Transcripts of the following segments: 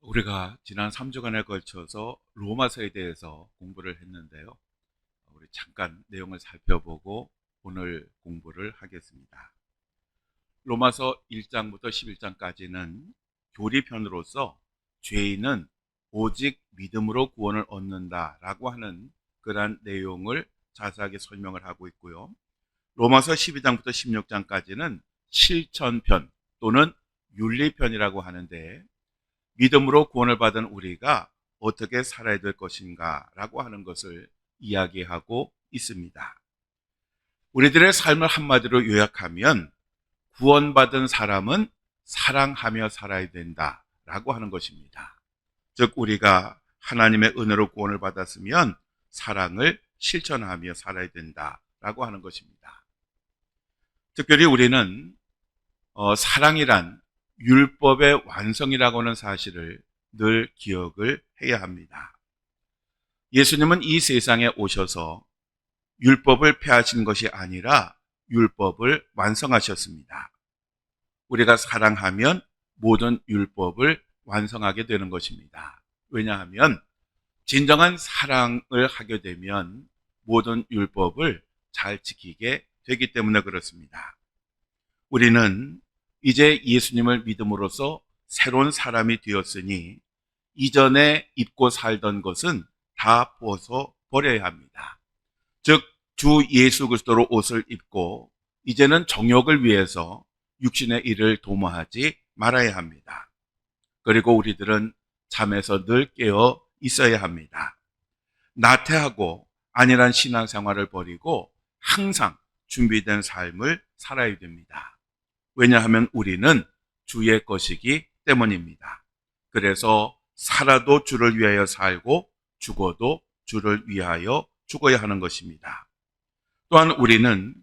우리가 지난 3주간에 걸쳐서 로마서에 대해서 공부를 했는데요. 우리 잠깐 내용을 살펴보고 오늘 공부를 하겠습니다. 로마서 1장부터 11장까지는 교리편으로서 죄인은 오직 믿음으로 구원을 얻는다라고 하는 그러한 내용을 자세하게 설명을 하고 있고요. 로마서 12장부터 16장까지는 실천편 또는 윤리편이라고 하는데, 믿음으로 구원을 받은 우리가 어떻게 살아야 될 것인가 라고 하는 것을 이야기하고 있습니다. 우리들의 삶을 한마디로 요약하면 구원받은 사람은 사랑하며 살아야 된다 라고 하는 것입니다. 즉, 우리가 하나님의 은혜로 구원을 받았으면 사랑을 실천하며 살아야 된다 라고 하는 것입니다. 특별히 우리는 사랑이란 율법의 완성이라고 하는 사실을 늘 기억을 해야 합니다. 예수님은 이 세상에 오셔서 율법을 폐하신 것이 아니라 율법을 완성하셨습니다. 우리가 사랑하면 모든 율법을 완성하게 되는 것입니다. 왜냐하면 진정한 사랑을 하게 되면 모든 율법을 잘 지키게 되기 때문에 그렇습니다. 우리는 이제 예수님을 믿음으로써 새로운 사람이 되었으니 이전에 입고 살던 것은 다 벗어 버려야 합니다. 즉, 주 예수 그리스도로 옷을 입고 이제는 정욕을 위해서 육신의 일을 도모하지 말아야 합니다. 그리고 우리들은 잠에서 늘 깨어 있어야 합니다. 나태하고 안일한 신앙생활을 버리고 항상 준비된 삶을 살아야 됩니다. 왜냐하면 우리는 주의 것이기 때문입니다. 그래서 살아도 주를 위하여 살고 죽어도 주를 위하여 죽어야 하는 것입니다. 또한 우리는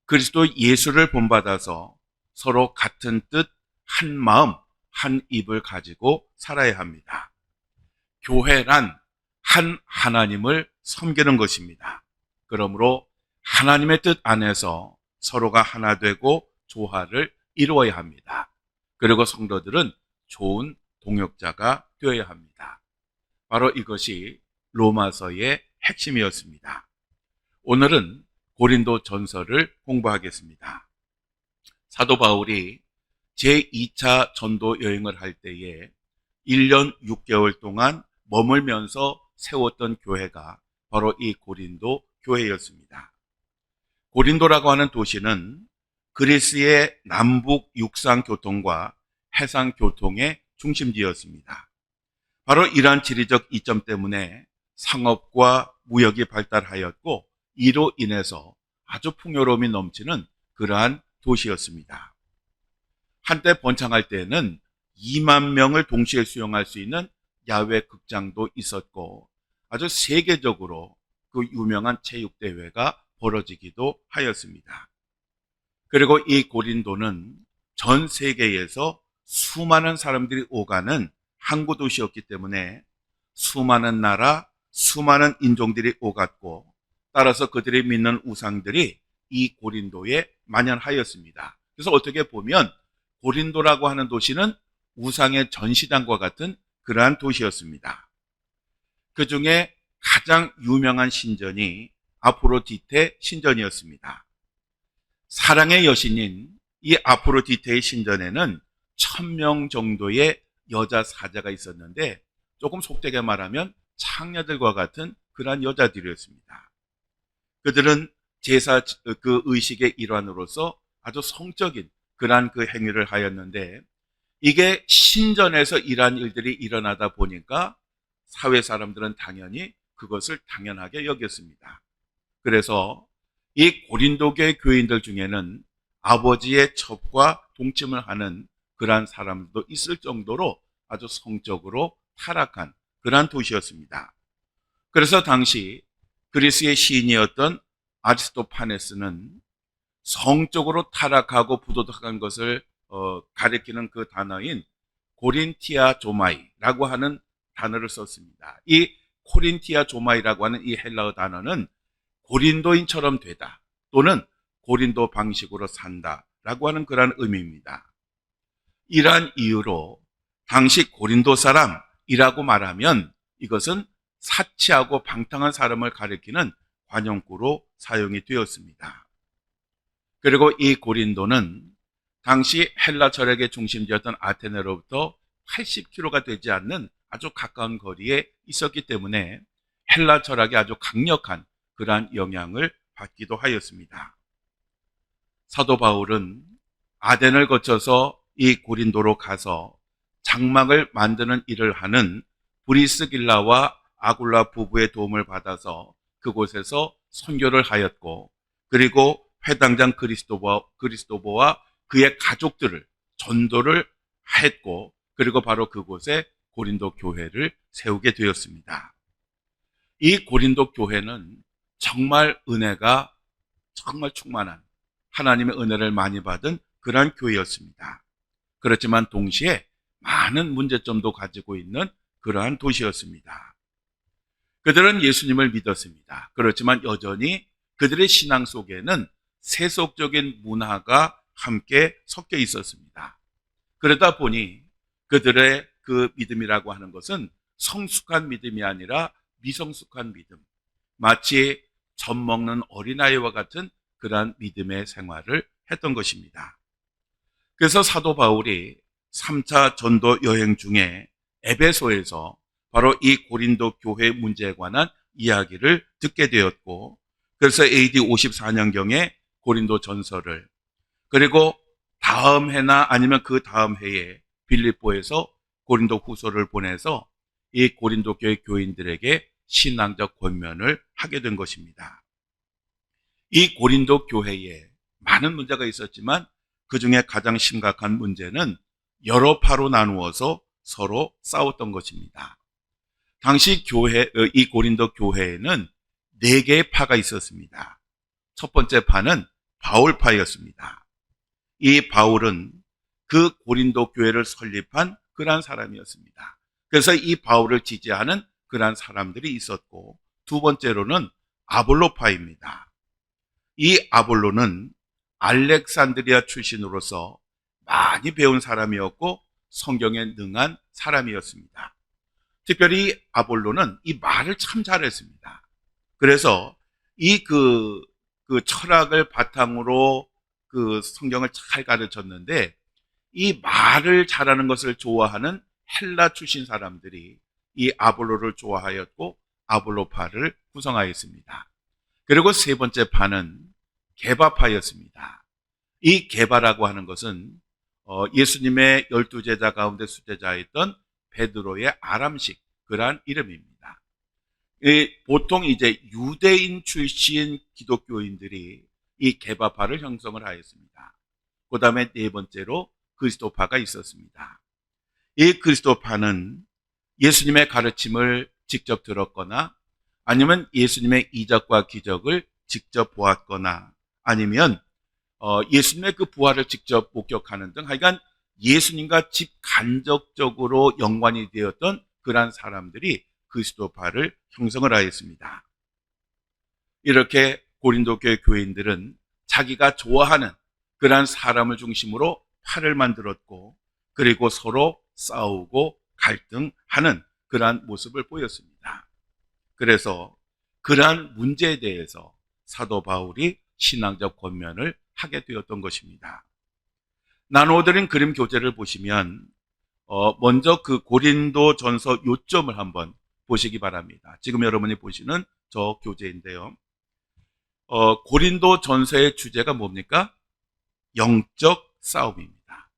그리스도 예수를 본받아서 서로 같은 뜻, 한 마음, 한 입을 가지고 살아야 합니다. 교회란 한 하나님을 섬기는 것입니다. 그러므로 하나님의 뜻 안에서 서로가 하나 되고 조화를 이루어야 합니다. 그리고 성도들은 좋은 동역자가 되어야 합니다. 바로 이것이 로마서의 핵심이었습니다. 오늘은 고린도 전서를 공부하겠습니다. 사도 바울이 제2차 전도 여행을 할 때에 1년 6개월 동안 머물면서 세웠던 교회가 바로 이 고린도 교회였습니다. 고린도라고 하는 도시는 그리스의 남북 육상 교통과 해상 교통의 중심지였습니다. 바로 이러한 지리적 이점 때문에 상업과 무역이 발달하였고, 이로 인해서 아주 풍요로움이 넘치는 그러한 도시였습니다. 한때 번창할 때에는 2만 명을 동시에 수용할 수 있는 야외 극장도 있었고, 아주 세계적으로 그 유명한 체육대회가 벌어지기도 하였습니다. 그리고 이 고린도는 전 세계에서 수많은 사람들이 오가는 항구 도시였기 때문에 수많은 나라, 수많은 인종들이 오갔고, 따라서 그들이 믿는 우상들이 이 고린도에 만연하였습니다. 그래서 어떻게 보면 고린도라고 하는 도시는 우상의 전시장과 같은 그러한 도시였습니다. 그 중에 가장 유명한 신전이 아프로디테 신전이었습니다. 사랑의 여신인 이 아프로디테의 신전에는 1000명 정도의 여자 사자가 있었는데, 조금 속되게 말하면 창녀들과 같은 그러한 여자들이었습니다. 그들은 제사 그 의식의 일환으로서 아주 성적인 그러한 그 행위를 하였는데, 이게 신전에서 이러한 일들이 일어나다 보니까 사회 사람들은 당연히 그것을 당연하게 여겼습니다. 그래서 이 고린도교의 교인들 중에는 아버지의 첩과 동침을 하는 그러한 사람도 있을 정도로 아주 성적으로 타락한 그러한 도시였습니다. 그래서 당시 그리스의 시인이었던 아리스토파네스는 성적으로 타락하고 부도덕한 것을 가리키는 그 단어인 고린티아 조마이라고 하는 단어를 썼습니다. 이 코린티아 조마이라고 하는 이 헬라어 단어는 고린도인처럼 되다 또는 고린도 방식으로 산다라고 하는 그런 의미입니다. 이러한 이유로 당시 고린도 사람 이라고 말하면 이것은 사치하고 방탕한 사람을 가리키는 관용구로 사용이 되었습니다. 그리고 이 고린도는 당시 헬라 철학의 중심지였던 아테네로부터 80km가 되지 않는 아주 가까운 거리에 있었기 때문에 헬라 철학이 아주 강력한 그러한 영향을 받기도 하였습니다. 사도 바울은 아덴을 거쳐서 이 고린도로 가서 장막을 만드는 일을 하는 브리스길라와 아굴라 부부의 도움을 받아서 그곳에서 선교를 하였고, 그리고 회당장 그리스도보와 그의 가족들을 전도를 했고, 그리고 바로 그곳에 고린도 교회를 세우게 되었습니다. 이 고린도 교회는 정말 은혜가 정말 충만한, 하나님의 은혜를 많이 받은 그러한 교회였습니다. 그렇지만 동시에 많은 문제점도 가지고 있는 그러한 도시였습니다. 그들은 예수님을 믿었습니다. 그렇지만 여전히 그들의 신앙 속에는 세속적인 문화가 함께 섞여 있었습니다. 그러다 보니 그들의 그 믿음이라고 하는 것은 성숙한 믿음이 아니라 미성숙한 믿음, 마치 젖 먹는 어린아이와 같은 그러한 믿음의 생활을 했던 것입니다. 그래서 사도 바울이 3차 전도 여행 중에 에베소에서 바로 이 고린도 교회 문제에 관한 이야기를 듣게 되었고, 그래서 AD 54년경에 고린도 전서를, 그리고 다음 해나 아니면 그 다음 해에 빌립보에서 고린도 후서를 보내서 이 고린도 교회 교인들에게 신앙적 권면을 하게 된 것입니다. 이 고린도 교회에 많은 문제가 있었지만 그 중에 가장 심각한 문제는 여러 파로 나누어서 서로 싸웠던 것입니다. 당시 이 고린도 교회에는 4개의 파가 있었습니다. 첫 번째 파는 바울파였습니다. 이 바울은 그 고린도 교회를 설립한 그러한 사람이었습니다. 그래서 이 바울을 지지하는 그러한 사람들이 있었고, 두 번째로는 아볼로파입니다. 이 아볼로는 알렉산드리아 출신으로서 많이 배운 사람이었고 성경에 능한 사람이었습니다. 특별히 아볼로는 이 말을 참 잘했습니다. 그래서 이 그 철학을 바탕으로 그 성경을 잘 가르쳤는데, 이 말을 잘하는 것을 좋아하는 헬라 출신 사람들이 이 아볼로를 좋아하였고 아볼로파를 구성하였습니다. 그리고 세 번째 파는 게바파였습니다. 이 게바라고 하는 것은 예수님의 12제자 가운데 수제자였던 베드로의 아람식 그러한 이름입니다. 보통 이제 유대인 출신 기독교인들이 이 게바파를 형성을 하였습니다. 그 다음에 네 번째로 그리스도파가 있었습니다. 이 그리스도파는 예수님의 가르침을 직접 들었거나 아니면 예수님의 이적과 기적을 직접 보았거나 아니면 예수님의 그 부활을 직접 목격하는 등 하여간 예수님과 직간접적으로 연관이 되었던 그러한 사람들이 그리스도파를 형성을 하였습니다. 이렇게 고린도 교회 교인들은 자기가 좋아하는 그러한 사람을 중심으로 파를 만들었고, 그리고 서로 싸우고 갈등하는 그러한 모습을 보였습니다. 그래서 그러한 문제에 대해서 사도 바울이 신앙적 권면을 하게 되었던 것입니다. 나누어드린 그림 교재를 보시면 먼저 그 고린도 전서 요점을 한번 보시기 바랍니다. 지금 여러분이 보시는 저 교재인데요. 고린도 전서의 주제가 뭡니까? 영적 싸움입니다.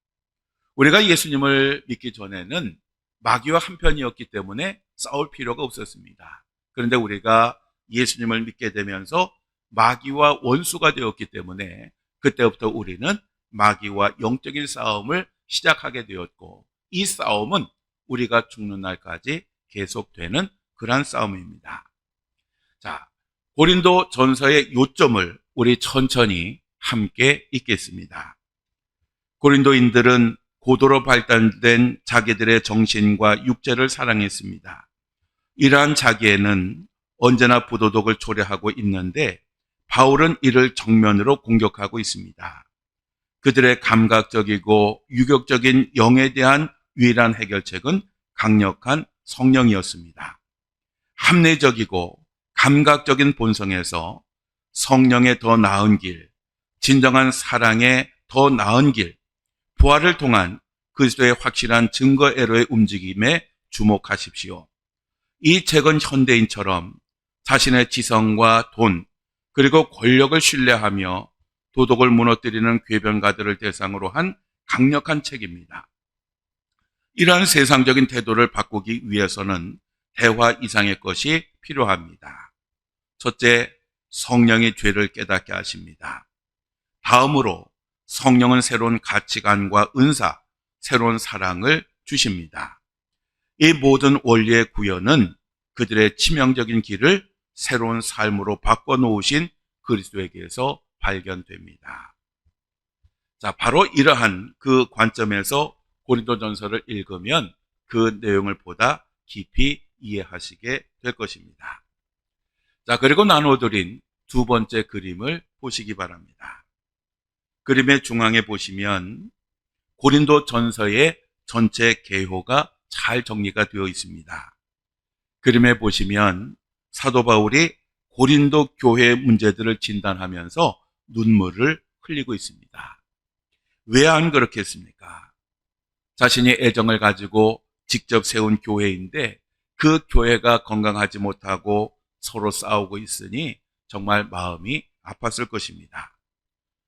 우리가 예수님을 믿기 전에는 마귀와 한편이었기 때문에 싸울 필요가 없었습니다. 그런데 우리가 예수님을 믿게 되면서 마귀와 원수가 되었기 때문에 그때부터 우리는 마귀와 영적인 싸움을 시작하게 되었고, 이 싸움은 우리가 죽는 날까지 계속되는 그러한 싸움입니다. 자, 고린도 전서의 요점을 우리 천천히 함께 읽겠습니다. 고린도인들은 고도로 발달된 자기들의 정신과 육체를 사랑했습니다. 이러한 자기애는 언제나 부도덕을 초래하고 있는데 바울은 이를 정면으로 공격하고 있습니다. 그들의 감각적이고 유격적인 영에 대한 유일한 해결책은 강력한 성령이었습니다. 합리적이고 감각적인 본성에서 성령의 더 나은 길, 진정한 사랑의 더 나은 길, 부활을 통한 그리스도의 확실한 증거애로의 움직임에 주목하십시오. 이 책은 현대인처럼 자신의 지성과 돈, 그리고 권력을 신뢰하며 도덕을 무너뜨리는 궤변가들을 대상으로 한 강력한 책입니다. 이러한 세상적인 태도를 바꾸기 위해서는 대화 이상의 것이 필요합니다. 첫째, 성령이 죄를 깨닫게 하십니다. 다음으로 성령은 새로운 가치관과 은사, 새로운 사랑을 주십니다. 이 모든 원리의 구현은 그들의 치명적인 길을 새로운 삶으로 바꿔놓으신 그리스도에게서 발견됩니다. 자, 바로 이러한 그 관점에서 고린도전서를 읽으면 그 내용을 보다 깊이 이해하시게 될 것입니다. 자, 그리고 나눠드린 두 번째 그림을 보시기 바랍니다. 그림의 중앙에 보시면 고린도전서의 전체 개요가 잘 정리가 되어 있습니다. 그림에 보시면 사도 바울이 고린도 교회의 문제들을 진단하면서 눈물을 흘리고 있습니다. 왜 안 그렇겠습니까? 자신이 애정을 가지고 직접 세운 교회인데 그 교회가 건강하지 못하고 서로 싸우고 있으니 정말 마음이 아팠을 것입니다.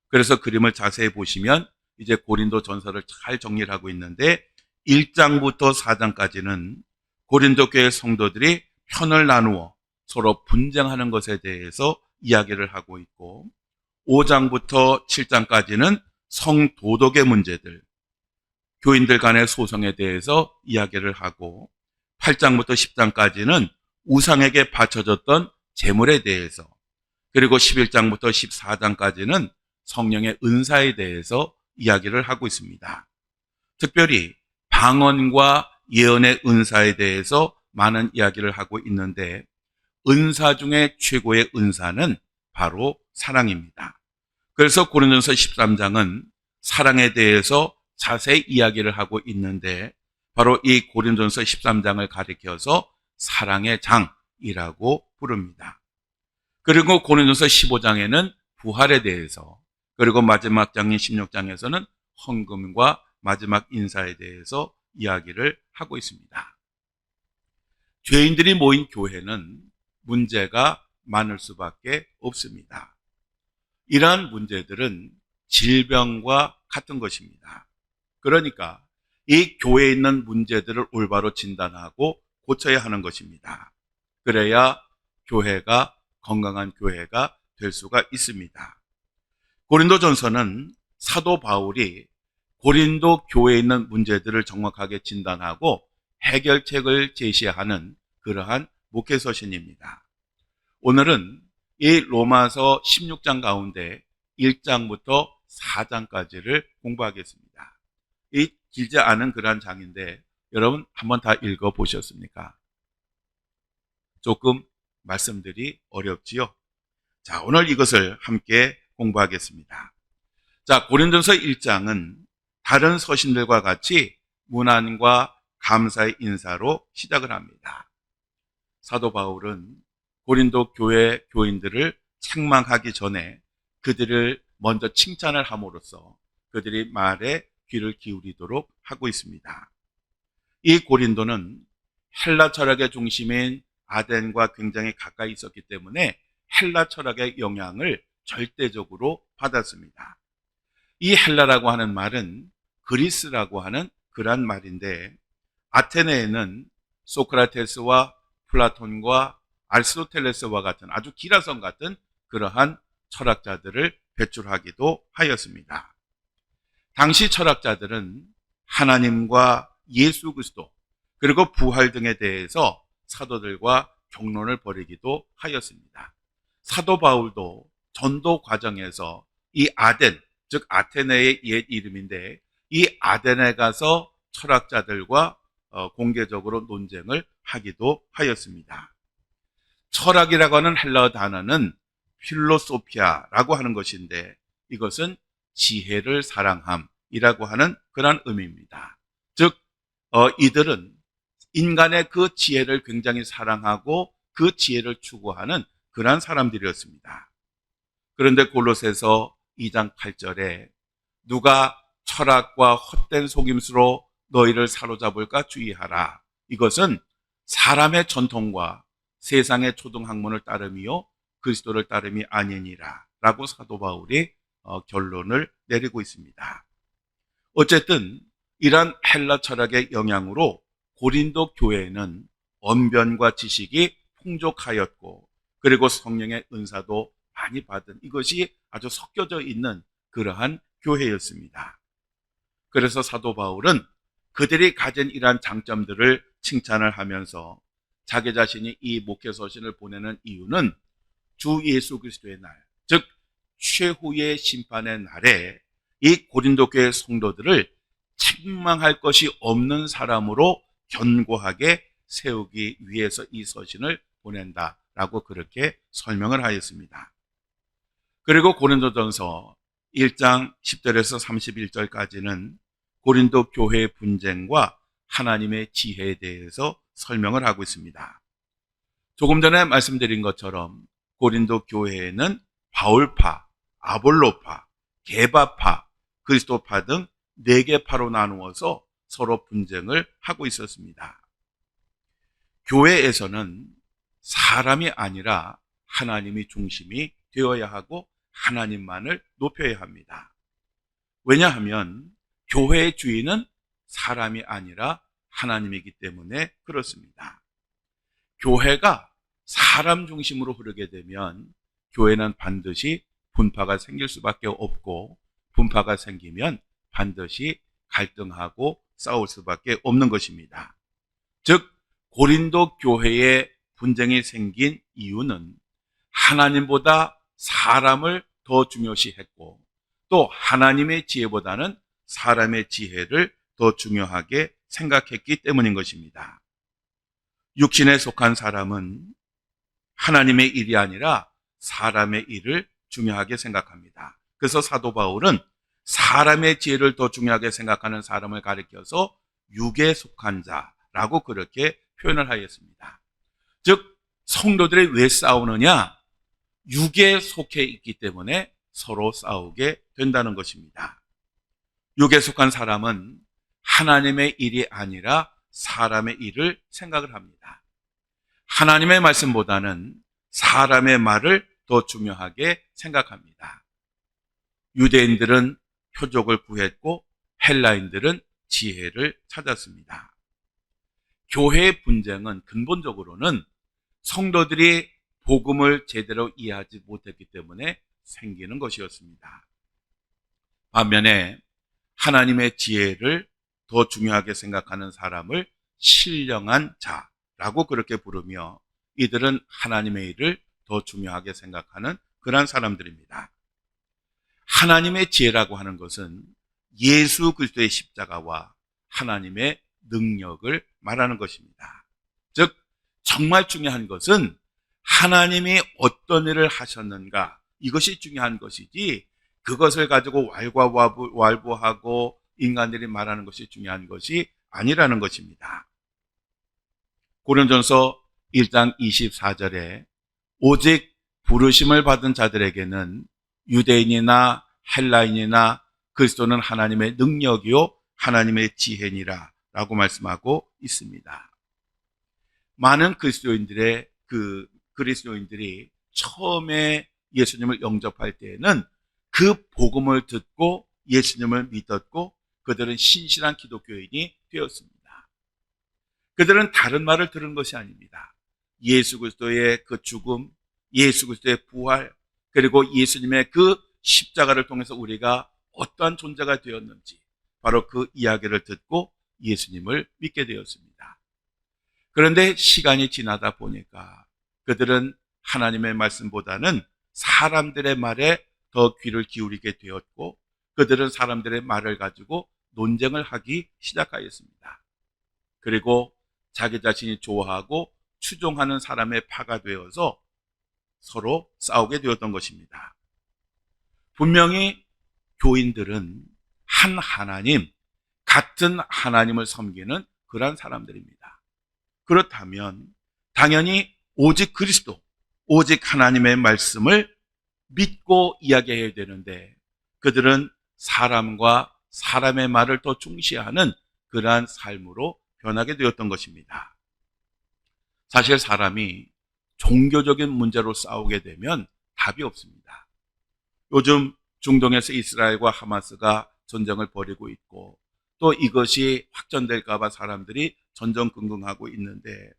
그래서 그림을 자세히 보시면 이제 고린도 전서를 잘 정리를 하고 있는데 1장부터 4장까지는 고린도 교회 성도들이 편을 나누어 서로 분쟁하는 것에 대해서 이야기를 하고 있고 5장부터 7장까지는 성도덕의 문제들, 교인들 간의 소송에 대해서 이야기를 하고 8장부터 10장까지는 우상에게 바쳐졌던 재물에 대해서 그리고 11장부터 14장까지는 성령의 은사에 대해서 이야기를 하고 있습니다. 특별히 방언과 예언의 은사에 대해서 많은 이야기를 하고 있는데 은사 중에 최고의 은사는 바로 사랑입니다. 그래서 고린도전서 13장은 사랑에 대해서 자세히 이야기를 하고 있는데 바로 이 고린도전서 13장을 가리켜서 사랑의 장이라고 부릅니다. 그리고 고린도전서 15장에는 부활에 대해서 그리고 마지막 장인 16장에서는 헌금과 마지막 인사에 대해서 이야기를 하고 있습니다. 죄인들이 모인 교회는 문제가 많을 수밖에 없습니다. 이러한 문제들은 질병과 같은 것입니다. 그러니까 이 교회에 있는 문제들을 올바로 진단하고 고쳐야 하는 것입니다. 그래야 교회가 건강한 교회가 될 수가 있습니다. 고린도전서는 사도 바울이 고린도 교회에 있는 문제들을 정확하게 진단하고 해결책을 제시하는 그러한 목회서신입니다. 오늘은 이 로마서 16장 가운데 1장부터 4장까지를 공부하겠습니다. 이 길지 않은 그러한 장인데 여러분 한번 다 읽어보셨습니까? 조금 말씀들이 어렵지요? 자, 오늘 이것을 함께 공부하겠습니다. 자, 고린도전서 1장은 다른 서신들과 같이 문안과 감사의 인사로 시작을 합니다. 사도 바울은 고린도 교회 교인들을 책망하기 전에 그들을 먼저 칭찬을 함으로써 그들이 말에 귀를 기울이도록 하고 있습니다. 이 고린도는 헬라 철학의 중심인 아덴과 굉장히 가까이 있었기 때문에 헬라 철학의 영향을 절대적으로 받았습니다. 이 헬라라고 하는 말은 그리스라고 하는 그런 말인데 아테네에는 소크라테스와 플라톤과 아리스토텔레스와 같은 아주 기라성 같은 그러한 철학자들을 배출하기도 하였습니다. 당시 철학자들은 하나님과 예수 그리스도 그리고 부활 등에 대해서 사도들과 경론을 벌이기도 하였습니다. 사도 바울도 전도 과정에서 이 아덴, 즉 아테네의 옛 이름인데 이 아덴에 가서 철학자들과 공개적으로 논쟁을 하기도 하였습니다. 철학이라고 하는 헬라어 단어는 필로소피아라고 하는 것인데 이것은 지혜를 사랑함이라고 하는 그런 의미입니다. 즉 이들은 인간의 그 지혜를 굉장히 사랑하고 그 지혜를 추구하는 그러한 사람들이었습니다. 그런데 골로새서 2장 8절에 누가 철학과 헛된 속임수로 너희를 사로잡을까 주의하라. 이것은 사람의 전통과 세상의 초등학문을 따름이요 그리스도를 따름이 아니니라 라고 사도 바울이 결론을 내리고 있습니다. 어쨌든 이러한 헬라 철학의 영향으로 고린도 교회에는 언변과 지식이 풍족하였고 그리고 성령의 은사도 많이 받은 이것이 아주 섞여져 있는 그러한 교회였습니다. 그래서 사도 바울은 그들이 가진 이러한 장점들을 칭찬을 하면서 자기 자신이 이 목회 서신을 보내는 이유는 주 예수 그리스도의 날, 즉 최후의 심판의 날에 이 고린도 교회 성도들을 책망할 것이 없는 사람으로 견고하게 세우기 위해서 이 서신을 보낸다라고 그렇게 설명을 하였습니다. 그리고 고린도전서 1장 10절에서 31절까지는 고린도 교회의 분쟁과 하나님의 지혜에 대해서 설명을 하고 있습니다. 조금 전에 말씀드린 것처럼 고린도 교회에는 바울파, 아볼로파, 게바파, 그리스도파 등 4개 파로 나누어서 서로 분쟁을 하고 있었습니다. 교회에서는 사람이 아니라 하나님이 중심이 되어야 하고 하나님만을 높여야 합니다. 왜냐하면 교회의 주인은 사람이 아니라 하나님이기 때문에 그렇습니다. 교회가 사람 중심으로 흐르게 되면 교회는 반드시 분파가 생길 수밖에 없고 분파가 생기면 반드시 갈등하고 싸울 수밖에 없는 것입니다. 즉 고린도 교회에 분쟁이 생긴 이유는 하나님보다 사람을 더 중요시했고 또 하나님의 지혜보다는 사람의 지혜를 더 중요하게 생각했기 때문인 것입니다. 육신에 속한 사람은 하나님의 일이 아니라 사람의 일을 중요하게 생각합니다. 그래서 사도 바울은 사람의 지혜를 더 중요하게 생각하는 사람을 가리켜서 육에 속한 자라고 그렇게 표현을 하였습니다. 즉 성도들이 왜 싸우느냐? 육에 속해 있기 때문에 서로 싸우게 된다는 것입니다. 육에 속한 사람은 하나님의 일이 아니라 사람의 일을 생각을 합니다. 하나님의 말씀보다는 사람의 말을 더 중요하게 생각합니다. 유대인들은 표적을 구했고 헬라인들은 지혜를 찾았습니다. 교회의 분쟁은 근본적으로는 성도들이 복음을 제대로 이해하지 못했기 때문에 생기는 것이었습니다. 반면에 하나님의 지혜를 더 중요하게 생각하는 사람을 신령한 자라고 그렇게 부르며 이들은 하나님의 일을 더 중요하게 생각하는 그러한 사람들입니다. 하나님의 지혜라고 하는 것은 예수 그리스도의 십자가와 하나님의 능력을 말하는 것입니다. 즉 정말 중요한 것은 하나님이 어떤 일을 하셨는가 이것이 중요한 것이지 그것을 가지고 왈부하고 인간들이 말하는 것이 중요한 것이 아니라는 것입니다. 고린도전서 1장 24절에 오직 부르심을 받은 자들에게는 유대인이나 헬라인이나 그리스도는 하나님의 능력이요 하나님의 지혜니라 라고 말씀하고 있습니다. 많은 그리스도인들이 처음에 예수님을 영접할 때에는 그 복음을 듣고 예수님을 믿었고 그들은 신실한 기독교인이 되었습니다. 그들은 다른 말을 들은 것이 아닙니다. 예수 그리스도의 그 죽음, 예수 그리스도의 부활, 그리고 예수님의 그 십자가를 통해서 우리가 어떠한 존재가 되었는지 바로 그 이야기를 듣고 예수님을 믿게 되었습니다. 그런데 시간이 지나다 보니까 그들은 하나님의 말씀보다는 사람들의 말에 더 귀를 기울이게 되었고 그들은 사람들의 말을 가지고 논쟁을 하기 시작하였습니다. 그리고 자기 자신이 좋아하고 추종하는 사람의 파가 되어서 서로 싸우게 되었던 것입니다. 분명히 교인들은 한 하나님, 같은 하나님을 섬기는 그러한 사람들입니다. 그렇다면 당연히 오직 그리스도, 오직 하나님의 말씀을 믿고 이야기해야 되는데 그들은 사람과 사람의 말을 더 중시하는 그러한 삶으로 변하게 되었던 것입니다. 사실 사람이 종교적인 문제로 싸우게 되면 답이 없습니다. 요즘 중동에서 이스라엘과 하마스가 전쟁을 벌이고 있고 또 이것이 확전될까 봐 사람들이 전전긍긍하고 있는데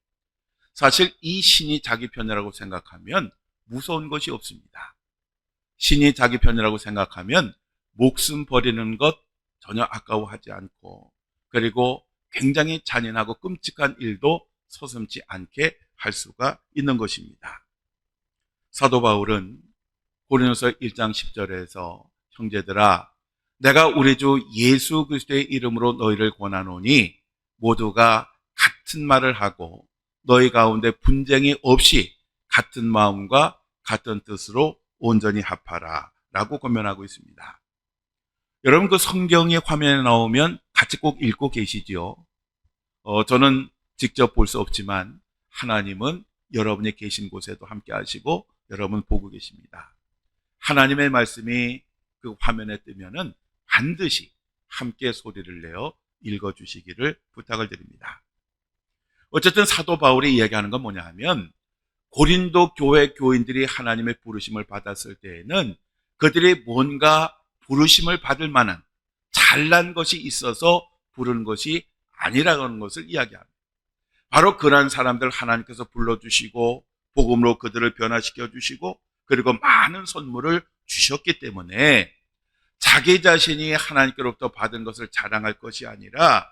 사실 이 신이 자기 편이라고 생각하면 무서운 것이 없습니다. 신이 자기 편이라고 생각하면 목숨 버리는 것 전혀 아까워하지 않고 그리고 굉장히 잔인하고 끔찍한 일도 서슴지 않게 할 수가 있는 것입니다. 사도 바울은 고린도서 1장 10절에서 형제들아 내가 우리 주 예수 그리스도의 이름으로 너희를 권하노니 모두가 같은 말을 하고 너희 가운데 분쟁이 없이 같은 마음과 같은 뜻으로 온전히 합하라 라고 권면하고 있습니다. 여러분 그 성경이 화면에 나오면 같이 꼭 읽고 계시죠? 저는 직접 볼 수 없지만 하나님은 여러분이 계신 곳에도 함께 하시고 여러분 보고 계십니다. 하나님의 말씀이 그 화면에 뜨면은 반드시 함께 소리를 내어 읽어주시기를 부탁을 드립니다. 어쨌든 사도 바울이 이야기하는 건 뭐냐 하면 고린도 교회 교인들이 하나님의 부르심을 받았을 때에는 그들이 뭔가 부르심을 받을 만한 잘난 것이 있어서 부르는 것이 아니라는 것을 이야기합니다. 바로 그러한 사람들 하나님께서 불러주시고 복음으로 그들을 변화시켜 주시고 그리고 많은 선물을 주셨기 때문에 자기 자신이 하나님께로부터 받은 것을 자랑할 것이 아니라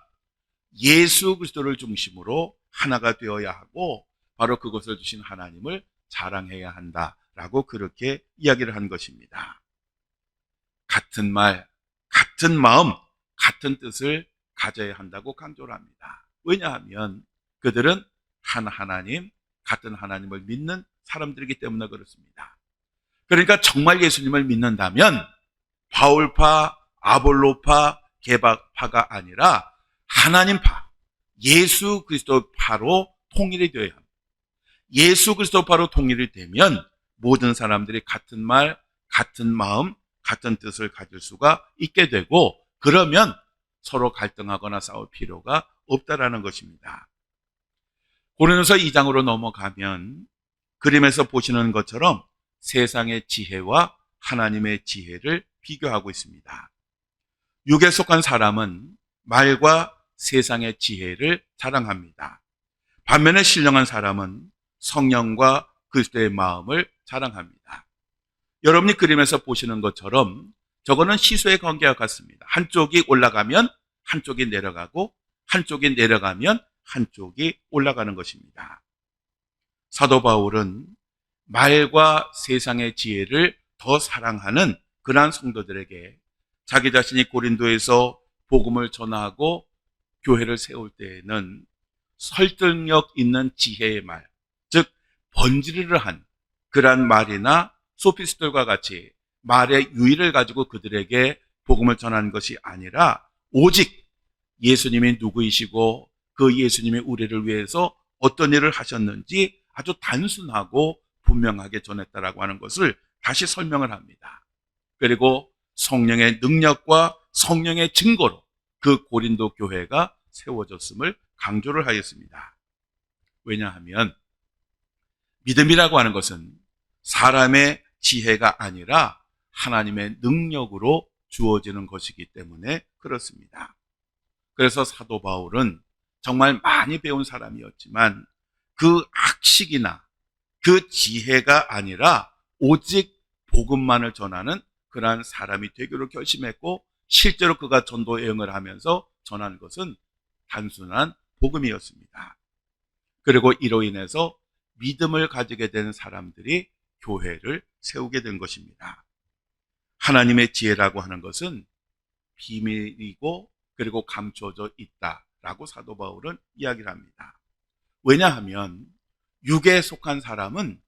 예수 그리스도를 중심으로 하나가 되어야 하고 바로 그것을 주신 하나님을 자랑해야 한다라고 그렇게 이야기를 한 것입니다. 같은 말, 같은 마음, 같은 뜻을 가져야 한다고 강조를 합니다. 왜냐하면 그들은 한 하나님, 같은 하나님을 믿는 사람들이기 때문에 그렇습니다. 그러니까 정말 예수님을 믿는다면 바울파, 아볼로파, 게바파가 아니라 하나님파, 예수 그리스도파로 통일이 되어야 합니다. 예수 그리스도파로 통일이 되면 모든 사람들이 같은 말, 같은 마음, 같은 뜻을 가질 수가 있게 되고 그러면 서로 갈등하거나 싸울 필요가 없다라는 것입니다. 고린도서 2장으로 넘어가면 그림에서 보시는 것처럼 세상의 지혜와 하나님의 지혜를 비교하고 있습니다. 육에 속한 사람은 말과 세상의 지혜를 자랑합니다. 반면에 신령한 사람은 성령과 그리스도의 마음을 자랑합니다. 여러분이 그림에서 보시는 것처럼 저거는 시소의 관계와 같습니다. 한쪽이 올라가면 한쪽이 내려가고 한쪽이 내려가면 한쪽이 올라가는 것입니다. 사도 바울은 말과 세상의 지혜를 더 사랑하는 그러한 성도들에게 자기 자신이 고린도에서 복음을 전하고 교회를 세울 때에는 설득력 있는 지혜의 말, 즉 번지르르 한 그러한 말이나 소피스들과 같이 말의 유의를 가지고 그들에게 복음을 전하는 것이 아니라 오직 예수님이 누구이시고 그 예수님이 우리를 위해서 어떤 일을 하셨는지 아주 단순하고 분명하게 전했다라고 하는 것을 다시 설명을 합니다. 그리고 성령의 능력과 성령의 증거로 그 고린도 교회가 세워졌음을 강조를 하였습니다. 왜냐하면 믿음이라고 하는 것은 사람의 지혜가 아니라 하나님의 능력으로 주어지는 것이기 때문에 그렇습니다. 그래서 사도 바울은 정말 많이 배운 사람이었지만 그 학식이나 그 지혜가 아니라 오직 복음만을 전하는 그러한 사람이 되기로 결심했고 실제로 그가 전도 여행을 하면서 전한 것은 단순한 복음이었습니다. 그리고 이로 인해서 믿음을 가지게 된 사람들이 교회를 세우게 된 것입니다. 하나님의 지혜라고 하는 것은 비밀이고 그리고 감춰져 있다라고 사도 바울은 이야기를 합니다. 왜냐하면 육에 속한 사람은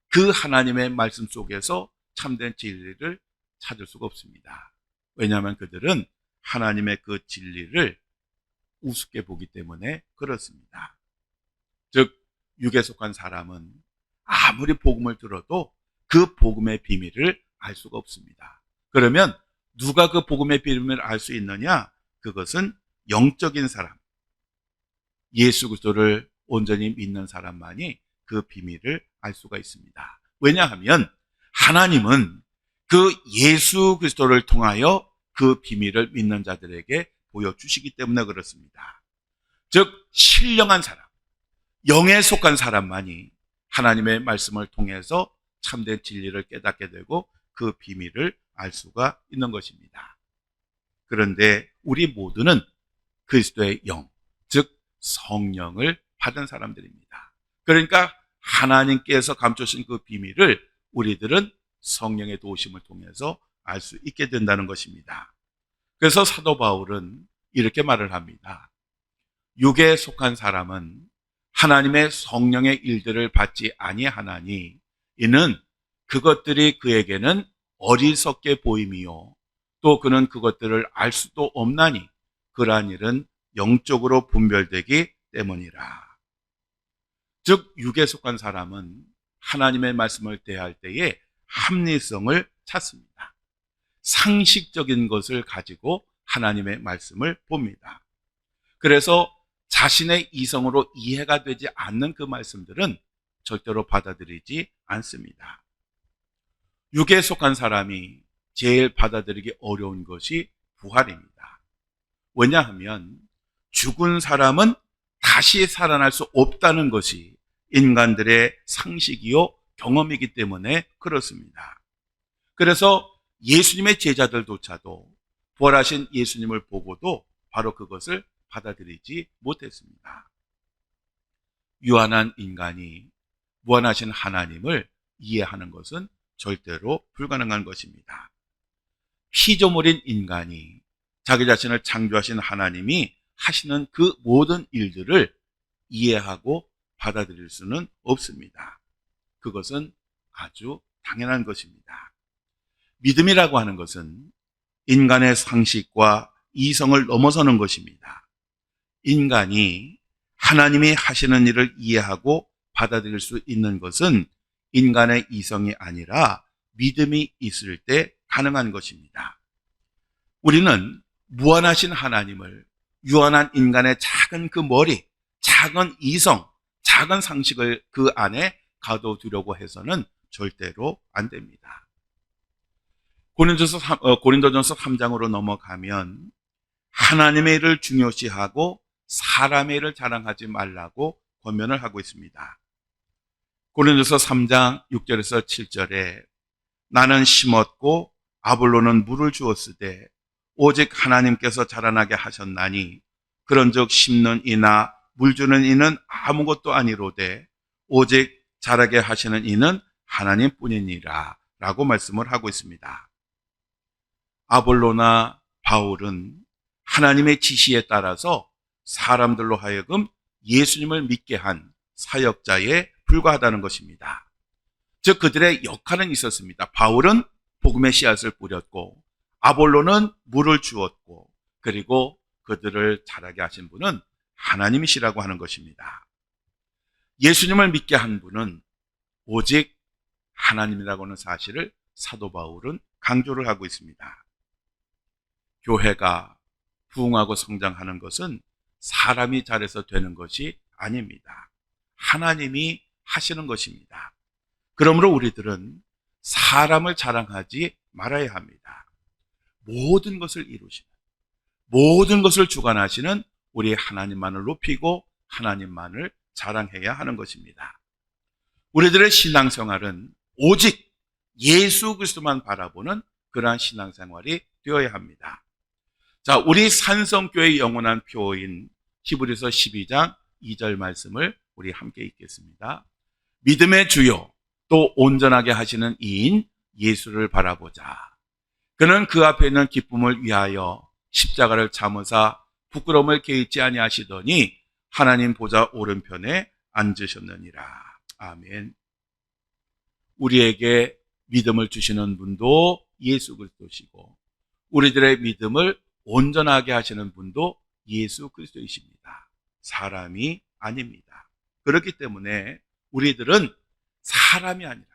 그 하나님의 말씀 속에서 참된 진리를 찾을 수가 없습니다. 왜냐하면 그들은 하나님의 그 진리를 우습게 보기 때문에 그렇습니다. 육에 속한 사람은 아무리 복음을 들어도 그 복음의 비밀을 알 수가 없습니다. 그러면 누가 그 복음의 비밀을 알 수 있느냐? 그것은 영적인 사람, 예수 그리스도를 온전히 믿는 사람만이 그 비밀을 알 수가 있습니다. 왜냐하면 하나님은 그 예수 그리스도를 통하여 그 비밀을 믿는 자들에게 보여주시기 때문에 그렇습니다. 즉 신령한 사람, 영에 속한 사람만이 하나님의 말씀을 통해서 참된 진리를 깨닫게 되고 그 비밀을 알 수가 있는 것입니다. 그런데 우리 모두는 그리스도의 영, 즉 성령을 받은 사람들입니다. 그러니까 하나님께서 감추신 그 비밀을 우리들은 성령의 도우심을 통해서 알 수 있게 된다는 것입니다. 그래서 사도 바울은 이렇게 말을 합니다. 육에 속한 사람은 하나님의 성령의 일들을 받지 아니하나니 이는 그것들이 그에게는 어리석게 보임이요 또 그는 그것들을 알 수도 없나니 그러한 일은 영적으로 분별되기 때문이라. 즉 육에 속한 사람은 하나님의 말씀을 대할 때에 합리성을 찾습니다. 상식적인 것을 가지고 하나님의 말씀을 봅니다. 그래서 자신의 이성으로 이해가 되지 않는 그 말씀들은 절대로 받아들이지 않습니다. 육에 속한 사람이 제일 받아들이기 어려운 것이 부활입니다. 왜냐하면 죽은 사람은 다시 살아날 수 없다는 것이 인간들의 상식이요 경험이기 때문에 그렇습니다. 그래서 예수님의 제자들조차도 부활하신 예수님을 보고도 바로 그것을 받아들이지 못했습니다. 유한한 인간이 무한하신 하나님을 이해하는 것은 절대로 불가능한 것입니다. 피조물인 인간이 자기 자신을 창조하신 하나님이 하시는 그 모든 일들을 이해하고 받아들일 수는 없습니다. 그것은 아주 당연한 것입니다. 믿음이라고 하는 것은 인간의 상식과 이성을 넘어서는 것입니다. 인간이 하나님이 하시는 일을 이해하고 받아들일 수 있는 것은 인간의 이성이 아니라 믿음이 있을 때 가능한 것입니다. 우리는 무한하신 하나님을 유한한 인간의 작은 그 머리, 작은 이성, 작은 상식을 그 안에 가둬두려고 해서는 절대로 안 됩니다. 고린도전서 3장으로 넘어가면 하나님의 일을 중요시하고 사람의 일을 자랑하지 말라고 권면을 하고 있습니다. 고린도서 3장 6절에서 7절에 나는 심었고 아볼로는 물을 주었으되 오직 하나님께서 자라나게 하셨나니 그런즉 심는 이나 물 주는 이는 아무것도 아니로되 오직 자라게 하시는 이는 하나님뿐이니라 라고 말씀을 하고 있습니다. 아볼로나 바울은 하나님의 지시에 따라서 사람들로 하여금 예수님을 믿게 한 사역자에 불과하다는 것입니다. 즉 그들의 역할은 있었습니다. 바울은 복음의 씨앗을 뿌렸고 아볼로는 물을 주었고 그리고 그들을 자라게 하신 분은 하나님이시라고 하는 것입니다. 예수님을 믿게 한 분은 오직 하나님이라고 하는 사실을 사도 바울은 강조를 하고 있습니다. 교회가 부흥하고 성장하는 것은 사람이 잘해서 되는 것이 아닙니다. 하나님이 하시는 것입니다. 그러므로 우리들은 사람을 자랑하지 말아야 합니다. 모든 것을 이루시는, 모든 것을 주관하시는 우리 하나님만을 높이고 하나님만을 자랑해야 하는 것입니다. 우리들의 신앙생활은 오직 예수 그리스도만 바라보는 그러한 신앙생활이 되어야 합니다. 자, 우리 산성교회의 영원한 표어인 히브리서 12장 2절 말씀을 우리 함께 읽겠습니다. 믿음의 주요 또 온전하게 하시는 이인 예수를 바라보자. 그는 그 앞에 있는 기쁨을 위하여 십자가를 참으사 부끄러움을 개의치 아니하시더니 하나님 보좌 오른편에 앉으셨느니라. 아멘. 우리에게 믿음을 주시는 분도 예수 그리스도시고 우리들의 믿음을 온전하게 하시는 분도 예수 그리스도이십니다. 사람이 아닙니다. 그렇기 때문에 우리들은 사람이 아니라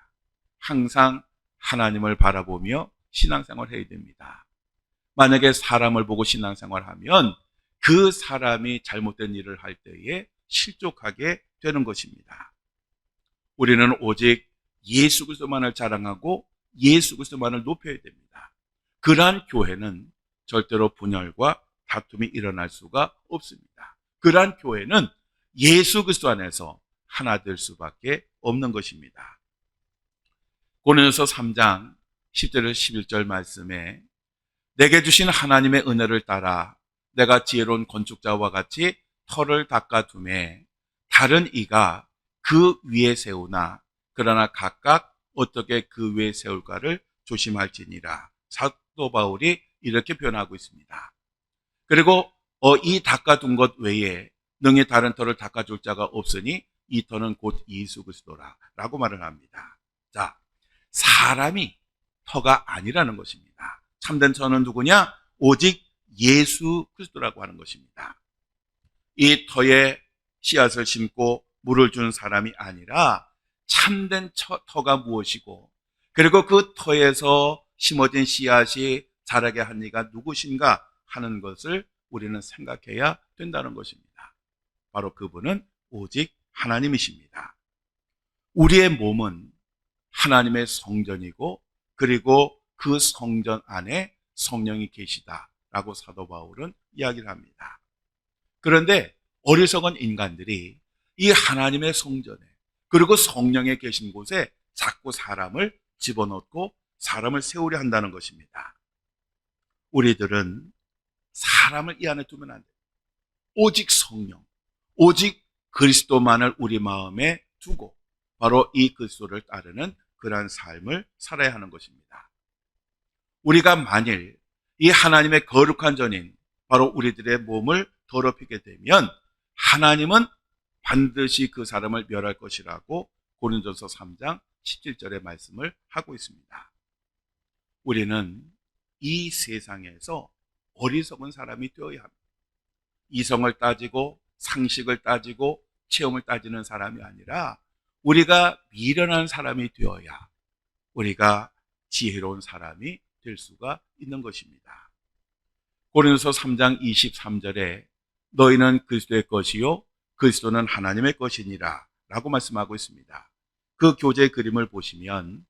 항상 하나님을 바라보며 신앙생활을 해야 됩니다. 만약에 사람을 보고 신앙생활하면 그 사람이 잘못된 일을 할 때에 실족하게 되는 것입니다. 우리는 오직 예수 그리스도만을 자랑하고 예수 그리스도만을 높여야 됩니다. 그러한 교회는 절대로 분열과 다툼이 일어날 수가 없습니다. 그러한 교회는 예수 그리스도 안에서 하나 될 수밖에 없는 것입니다. 고린도서 3장 10절에서 11절 말씀에 내게 주신 하나님의 은혜를 따라 내가 지혜로운 건축자와 같이 터를 닦아두매 다른 이가 그 위에 세우나 그러나 각각 어떻게 그 위에 세울까를 조심할지니라. 사도 바울이 이렇게 표현하고 있습니다. 그리고 이 닦아둔 것 외에 능히 다른 터를 닦아줄 자가 없으니 이 터는 곧 예수 그리스도라 라고 말을 합니다. 자, 사람이 터가 아니라는 것입니다. 참된 터는 누구냐? 오직 예수 그리스도라고 하는 것입니다. 이 터에 씨앗을 심고 물을 주는 사람이 아니라 참된 터가 무엇이고 그리고 그 터에서 심어진 씨앗이 자라게 한 이가 누구신가 하는 것을 우리는 생각해야 된다는 것입니다. 바로 그분은 오직 하나님이십니다. 우리의 몸은 하나님의 성전이고 그리고 그 성전 안에 성령이 계시다라고 사도 바울은 이야기를 합니다. 그런데 어리석은 인간들이 이 하나님의 성전에 그리고 성령에 계신 곳에 자꾸 사람을 집어넣고 사람을 세우려 한다는 것입니다. 우리들은 사람을 이 안에 두면 안 돼요. 오직 성령, 오직 그리스도만을 우리 마음에 두고 바로 이 그리스도를 따르는 그러한 삶을 살아야 하는 것입니다. 우리가 만일 이 하나님의 거룩한 전인 바로 우리들의 몸을 더럽히게 되면 하나님은 반드시 그 사람을 멸할 것이라고 고린도서 3장 17절의 말씀을 하고 있습니다. 우리는 이 세상에서 어리석은 사람이 되어야 합니다. 이성을 따지고 상식을 따지고 체험을 따지는 사람이 아니라 우리가 미련한 사람이 되어야 우리가 지혜로운 사람이 될 수가 있는 것입니다. 고린도서 3장 23절에 너희는 그리스도의 것이요 그리스도는 하나님의 것이니라 라고 말씀하고 있습니다. 그 교재 그림을 보시면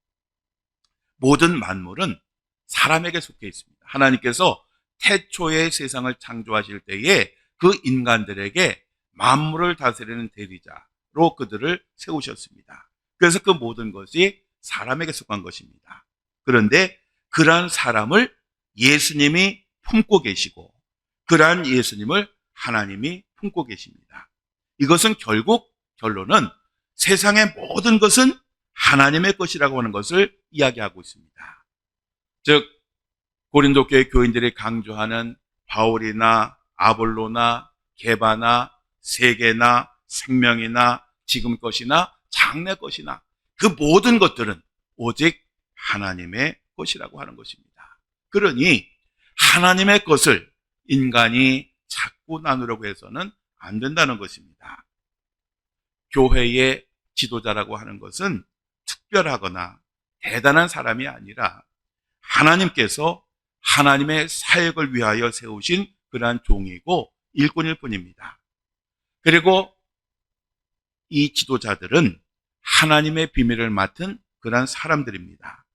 모든 만물은 사람에게 속해 있습니다. 하나님께서 태초에 세상을 창조하실 때에 그 인간들에게 만물을 다스리는 대리자로 그들을 세우셨습니다. 그래서 그 모든 것이 사람에게 속한 것입니다. 그런데 그러한 사람을 예수님이 품고 계시고 그러한 예수님을 하나님이 품고 계십니다. 이것은 결국 결론은 세상의 모든 것은 하나님의 것이라고 하는 것을 이야기하고 있습니다. 즉 고린도 교회 교인들이 강조하는 바울이나 아볼로나 게바나 세계나 생명이나 지금 것이나 장래 것이나 그 모든 것들은 오직 하나님의 것이라고 하는 것입니다. 그러니 하나님의 것을 인간이 자꾸 나누려고 해서는 안 된다는 것입니다. 교회의 지도자라고 하는 것은 특별하거나 대단한 사람이 아니라 하나님께서 하나님의 사역을 위하여 세우신 그러한 종이고 일꾼일 뿐입니다. 그리고 이 지도자들은 하나님의 비밀을 맡은 그러한 사람들입니다.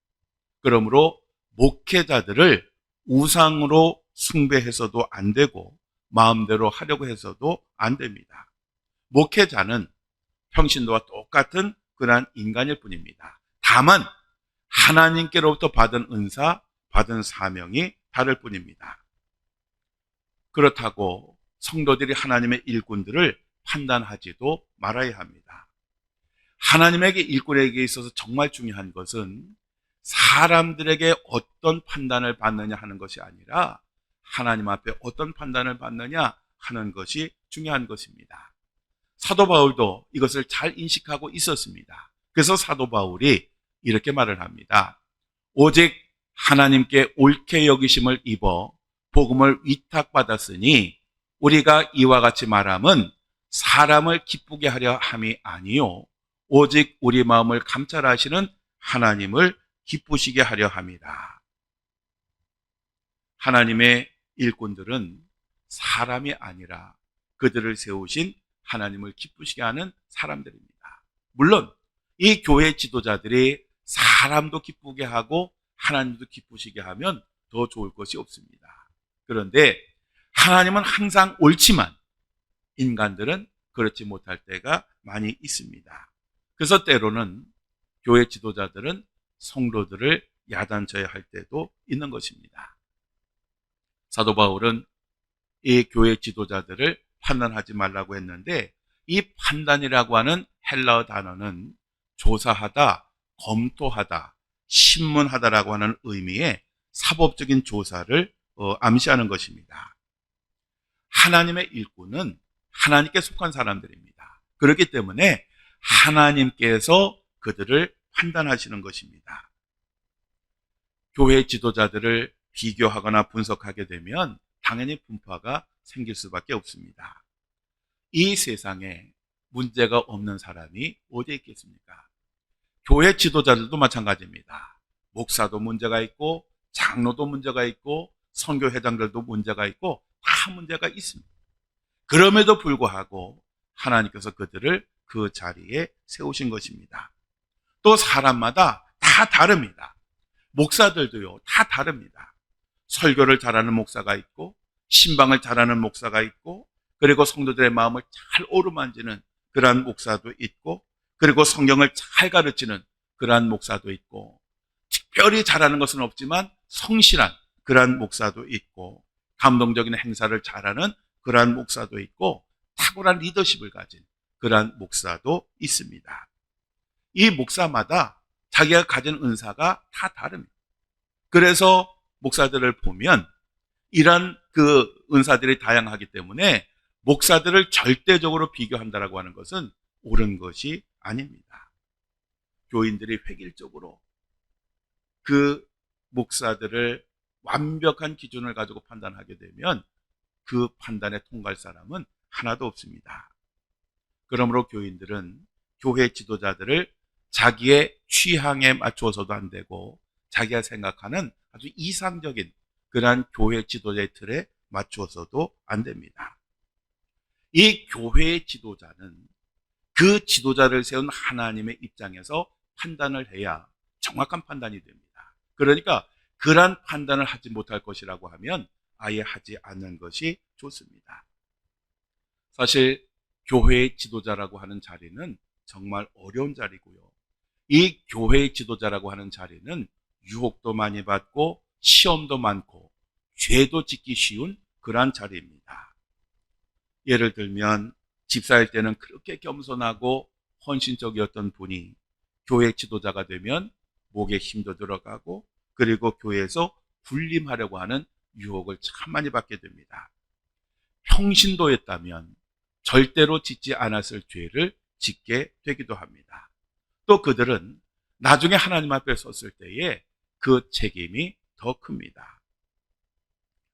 그러므로 목회자들을 우상으로 숭배해서도 안 되고 마음대로 하려고 해서도 안 됩니다. 목회자는 평신도와 똑같은 그러한 인간일 뿐입니다. 다만 하나님께로부터 받은 은사, 받은 사명이 다를 뿐입니다. 그렇다고 성도들이 하나님의 일꾼들을 판단하지도 말아야 합니다. 하나님에게 일꾼에게 있어서 정말 중요한 것은 사람들에게 어떤 판단을 받느냐 하는 것이 아니라 하나님 앞에 어떤 판단을 받느냐 하는 것이 중요한 것입니다. 사도 바울도 이것을 잘 인식하고 있었습니다. 그래서 사도 바울이 이렇게 말을 합니다. 오직 하나님께 옳게 여기심을 입어 복음을 위탁받았으니 우리가 이와 같이 말함은 사람을 기쁘게 하려 함이 아니요 오직 우리 마음을 감찰하시는 하나님을 기쁘시게 하려 함이라. 하나님의 일꾼들은 사람이 아니라 그들을 세우신 하나님을 기쁘시게 하는 사람들입니다. 물론 이 교회 지도자들이 사람도 기쁘게 하고 하나님도 기쁘시게 하면 더 좋을 것이 없습니다. 그런데 하나님은 항상 옳지만 인간들은 그렇지 못할 때가 많이 있습니다. 그래서 때로는 교회 지도자들은 성도들을 야단쳐야 할 때도 있는 것입니다. 사도 바울은 이 교회 지도자들을 판단하지 말라고 했는데 이 판단이라고 하는 헬라어 단어는 조사하다, 검토하다, 신문하다라고 하는 의미의 사법적인 조사를 암시하는 것입니다. 하나님의 일꾼은 하나님께 속한 사람들입니다. 그렇기 때문에 하나님께서 그들을 판단하시는 것입니다. 교회 지도자들을 비교하거나 분석하게 되면 당연히 분파가 생길 수밖에 없습니다. 이 세상에 문제가 없는 사람이 어디에 있겠습니까? 교회 지도자들도 마찬가지입니다. 목사도 문제가 있고 장로도 문제가 있고 선교회장들도 문제가 있고 다 문제가 있습니다. 그럼에도 불구하고 하나님께서 그들을 그 자리에 세우신 것입니다. 또 사람마다 다 다릅니다. 목사들도요, 다 다릅니다. 설교를 잘하는 목사가 있고 신방을 잘하는 목사가 있고 그리고 성도들의 마음을 잘 어루만지는 그러한 목사도 있고 그리고 성경을 잘 가르치는 그러한 목사도 있고 특별히 잘하는 것은 없지만 성실한 그러한 목사도 있고 감동적인 행사를 잘하는 그러한 목사도 있고 탁월한 리더십을 가진 그러한 목사도 있습니다. 이 목사마다 자기가 가진 은사가 다 다릅니다. 그래서 목사들을 보면 이런 그 은사들이 다양하기 때문에 목사들을 절대적으로 비교한다라고 하는 것은 옳은 것이 아닙니다. 교인들이 획일적으로 그 목사들을 완벽한 기준을 가지고 판단하게 되면 그 판단에 통과할 사람은 하나도 없습니다. 그러므로 교인들은 교회 지도자들을 자기의 취향에 맞추어서도 안 되고 자기가 생각하는 아주 이상적인 그러한 교회 지도자의 틀에 맞추어서도 안 됩니다. 이 교회의 지도자는 그 지도자를 세운 하나님의 입장에서 판단을 해야 정확한 판단이 됩니다. 그러니까 그러한 판단을 하지 못할 것이라고 하면 아예 하지 않는 것이 좋습니다. 사실 교회의 지도자라고 하는 자리는 정말 어려운 자리고요. 이 교회의 지도자라고 하는 자리는 유혹도 많이 받고 시험도 많고 죄도 짓기 쉬운 그러한 자리입니다. 예를 들면 집사일 때는 그렇게 겸손하고 헌신적이었던 분이 교회 지도자가 되면 목에 힘도 들어가고 그리고 교회에서 군림하려고 하는 유혹을 참 많이 받게 됩니다. 평신도였다면 절대로 짓지 않았을 죄를 짓게 되기도 합니다. 또 그들은 나중에 하나님 앞에 섰을 때에 그 책임이 더 큽니다.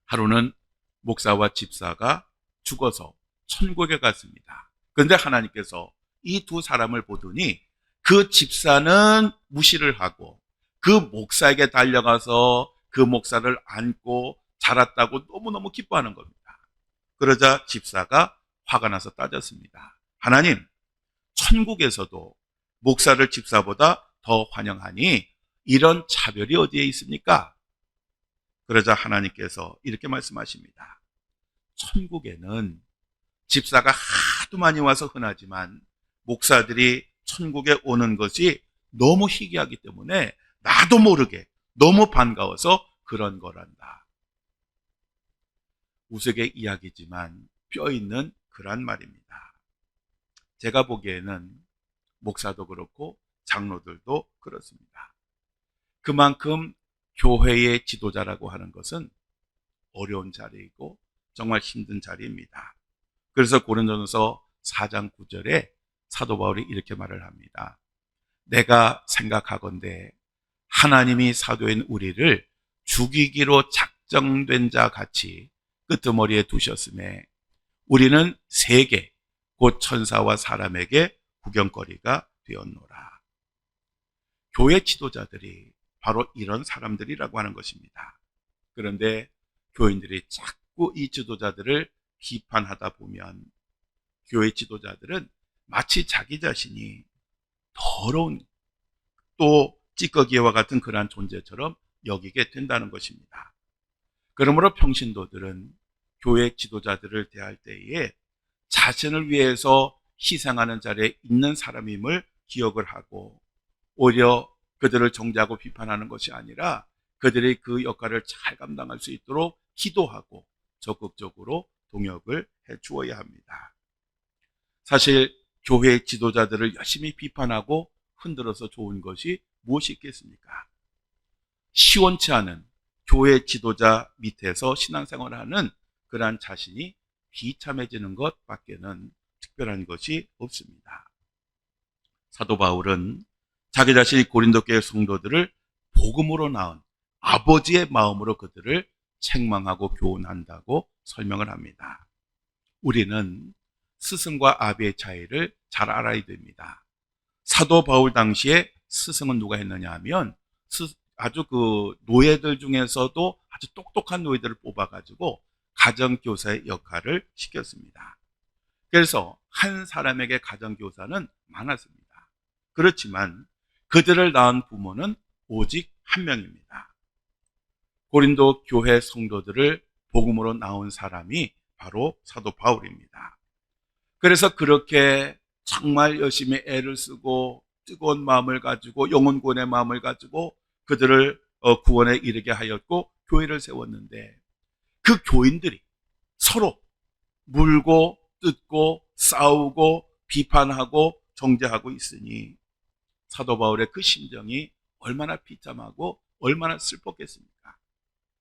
하루는 목사와 집사가 죽어서 천국에 갔습니다. 그런데 하나님께서 이 두 사람을 보더니 그 집사는 무시를 하고 그 목사에게 달려가서 그 목사를 안고 자랐다고 너무너무 기뻐하는 겁니다. 그러자 집사가 화가 나서 따졌습니다. 하나님, 천국에서도 목사를 집사보다 더 환영하니 이런 차별이 어디에 있습니까? 그러자 하나님께서 이렇게 말씀하십니다. 천국에는 집사가 하도 많이 와서 흔하지만 목사들이 천국에 오는 것이 너무 희귀하기 때문에 나도 모르게 너무 반가워서 그런 거란다. 우스개 이야기지만 뼈 있는 그런 말입니다. 제가 보기에는 목사도 그렇고 장로들도 그렇습니다. 그만큼 교회의 지도자라고 하는 것은 어려운 자리이고 정말 힘든 자리입니다. 그래서 고린도전서 4장 9절에 사도 바울이 이렇게 말을 합니다. 내가 생각하건대 하나님이 사도인 우리를 죽이기로 작정된 자 같이 끄트머리에 두셨음에 우리는 세계 곧 천사와 사람에게 구경거리가 되었노라. 교회 지도자들이 바로 이런 사람들이라고 하는 것입니다. 그런데 교인들이 자꾸 이 지도자들을 비판하다 보면 교회 지도자들은 마치 자기 자신이 더러운 또 찌꺼기와 같은 그러한 존재처럼 여기게 된다는 것입니다. 그러므로 평신도들은 교회 지도자들을 대할 때에 자신을 위해서 희생하는 자리에 있는 사람임을 기억을 하고 오히려 그들을 정죄하고 비판하는 것이 아니라 그들이 그 역할을 잘 감당할 수 있도록 기도하고 적극적으로 동역을 해 주어야 합니다. 사실 교회 지도자들을 열심히 비판하고 흔들어서 좋은 것이 무엇이 있겠습니까? 시원치 않은 교회 지도자 밑에서 신앙생활을 하는 그러한 자신이 비참해지는 것밖에는 특별한 것이 없습니다. 사도 바울은 자기 자신이 고린도 교회 성도들을 복음으로 낳은 아버지의 마음으로 그들을 책망하고 교훈한다고 설명을 합니다. 우리는 스승과 아비의 차이를 잘 알아야 됩니다. 사도 바울 당시에 스승은 누가 했느냐 하면 아주 그 노예들 중에서도 아주 똑똑한 노예들을 뽑아가지고 가정교사의 역할을 시켰습니다. 그래서 한 사람에게 가정교사는 많았습니다. 그렇지만 그들을 낳은 부모는 오직 한 명입니다. 고린도 교회 성도들을 복음으로 낳은 사람이 바로 사도 바울입니다. 그래서 그렇게 정말 열심히 애를 쓰고 뜨거운 마음을 가지고 영혼 구원의 마음을 가지고 그들을 구원에 이르게 하였고 교회를 세웠는데 그 교인들이 서로 물고 뜯고 싸우고 비판하고 정죄하고 있으니 사도 바울의 그 심정이 얼마나 비참하고 얼마나 슬펐겠습니까?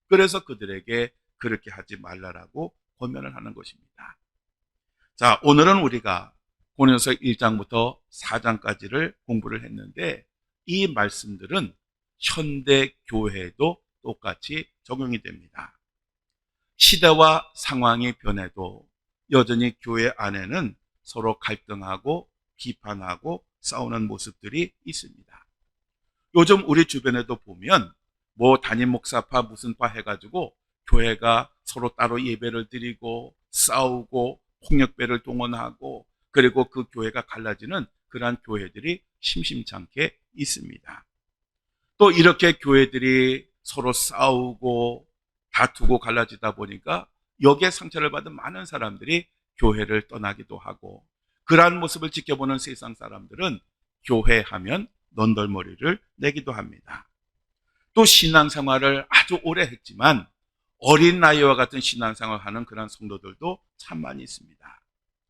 그래서 그들에게 그렇게 하지 말라라고 권면을 하는 것입니다. 자, 오늘은 우리가 고린도서 1장부터 4장까지를 공부를 했는데 이 말씀들은 현대 교회에도 똑같이 적용이 됩니다. 시대와 상황이 변해도 여전히 교회 안에는 서로 갈등하고 비판하고 싸우는 모습들이 있습니다. 요즘 우리 주변에도 보면 뭐 담임 목사파 무슨 파 해가지고 교회가 서로 따로 예배를 드리고 싸우고 폭력배를 동원하고 그리고 그 교회가 갈라지는 그러한 교회들이 심심찮게 있습니다. 또 이렇게 교회들이 서로 싸우고 다투고 갈라지다 보니까 여기에 상처를 받은 많은 사람들이 교회를 떠나기도 하고 그러한 모습을 지켜보는 세상 사람들은 교회 하면 넌덜머리를 내기도 합니다. 또 신앙생활을 아주 오래 했지만 어린 나이와 같은 신앙생활을 하는 그런 성도들도 참 많이 있습니다.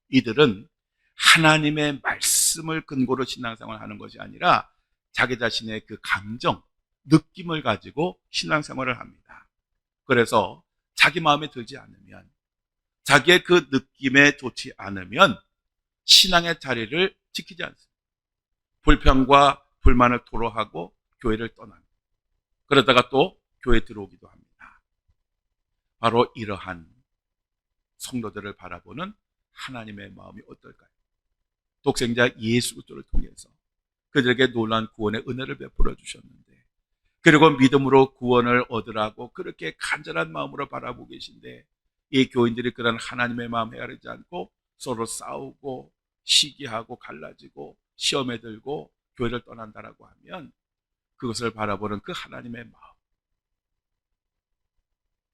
이들은 하나님의 말씀을 근거로 신앙생활을 하는 것이 아니라 자기 자신의 그 감정, 느낌을 가지고 신앙생활을 합니다. 그래서 자기 마음에 들지 않으면 자기의 그 느낌에 좋지 않으면 신앙의 자리를 지키지 않습니다. 불평과 불만을 토로하고 교회를 떠납니다. 그러다가 또 교회에 들어오기도 합니다. 바로 이러한 성도들을 바라보는 하나님의 마음이 어떨까요? 독생자 예수 그리스도를 통해서 그들에게 놀라운 구원의 은혜를 베풀어 주셨는데 그리고 믿음으로 구원을 얻으라고 그렇게 간절한 마음으로 바라보고 계신데 이 교인들이 그런 하나님의 마음 헤아리지 않고 서로 싸우고 시기하고 갈라지고 시험에 들고 교회를 떠난다라고 하면 그것을 바라보는 그 하나님의 마음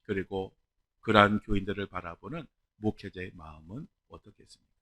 그리고 그러한 교인들을 바라보는 목회자의 마음은 어떻겠습니까?